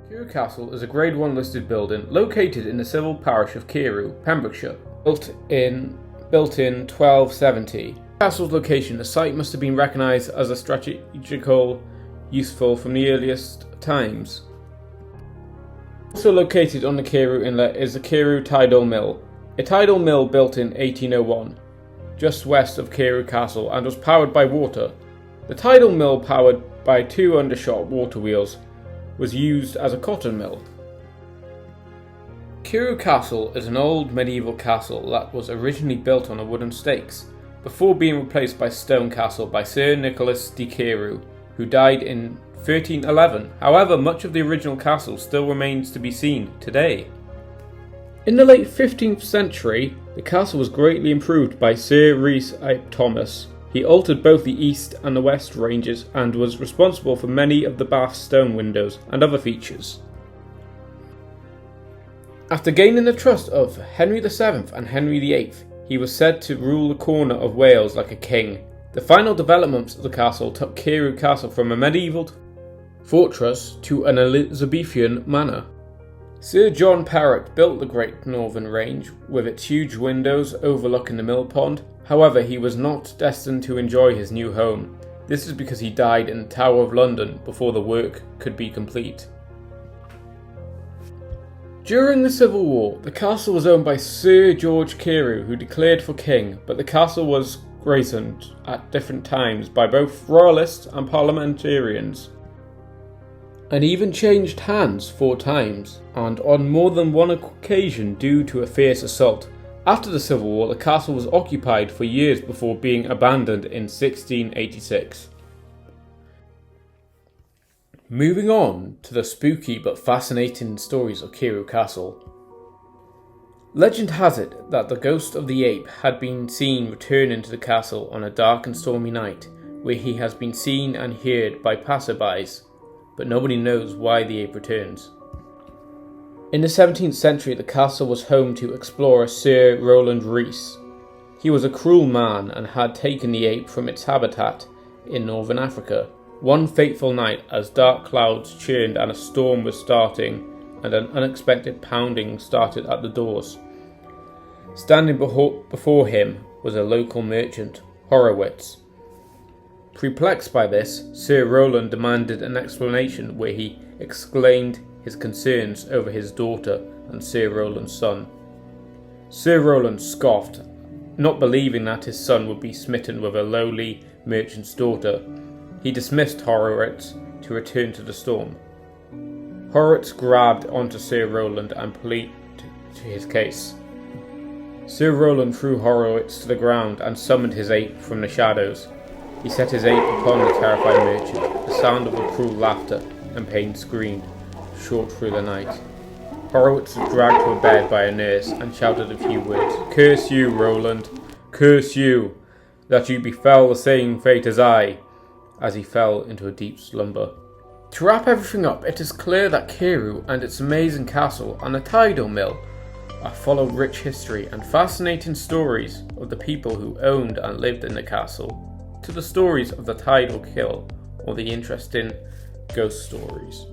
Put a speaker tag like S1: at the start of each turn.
S1: Carew Castle is a Grade 1 listed building located in the civil parish of Carew, Pembrokeshire, built in 1270. The castle's location, the site must have been recognised as a strategical useful from the earliest times. Also located on the Carew Inlet is the Carew Tidal Mill, a tidal mill built in 1801, just west of Carew Castle, and was powered by water. The tidal mill, powered by two undershot water wheels, was used as a cotton mill. Carew Castle is an old medieval castle that was originally built on wooden stakes, before being replaced by stone castle by Sir Nicholas de Carew, who died in 1311. However, much of the original castle still remains to be seen today. In the late 15th century, the castle was greatly improved by Sir Rhys ap Thomas. He altered both the east and the west ranges and was responsible for many of the Bath stone windows and other features. After gaining the trust of Henry VII and Henry VIII, he was said to rule the corner of Wales like a king. The final developments of the castle took Carew Castle from a medieval fortress to an Elizabethan manor. Sir John Perrott built the Great Northern Range with its huge windows overlooking the mill pond. However, he was not destined to enjoy his new home. This is because he died in the Tower of London before the work could be complete. During the Civil War, the castle was owned by Sir George Carew, who declared for king, but the castle was garrisoned at different times by both royalists and parliamentarians, and even changed hands 4 times, and on more than one occasion due to a fierce assault. After the Civil War, the castle was occupied for years before being abandoned in 1686. Moving on to the spooky but fascinating stories of Carew Castle. Legend has it that the ghost of the ape had been seen returning to the castle on a dark and stormy night, where he has been seen and heard by passerbys, but nobody knows why the ape returns. In the 17th century, the castle was home to explorer Sir Rowland Rees. He was a cruel man and had taken the ape from its habitat in northern Africa. One fateful night, as dark clouds churned and a storm was starting, and an unexpected pounding started at the doors. Standing before him was a local merchant, Horowitz. Perplexed by this, Sir Rowland demanded an explanation, where he exclaimed his concerns over his daughter and Sir Rowland's son. Sir Rowland scoffed, not believing that his son would be smitten with a lowly merchant's daughter. He dismissed Horowitz to return to the storm. Horowitz grabbed onto Sir Rowland and pleaded to his case. Sir Rowland threw Horowitz to the ground and summoned his ape from the shadows. He set his ape upon the terrified merchant. The sound of a cruel laughter and pain screamed short through the night. Horowitz was dragged to a bed by a nurse and shouted a few words. "Curse you, Rowland! Curse you, that you befell the same fate as I!" as he fell into a deep slumber. To wrap everything up, it is clear that Carew and its amazing castle and the tidal mill are full of rich history and fascinating stories of the people who owned and lived in the castle, to the stories of the tidal kill or the interesting ghost stories.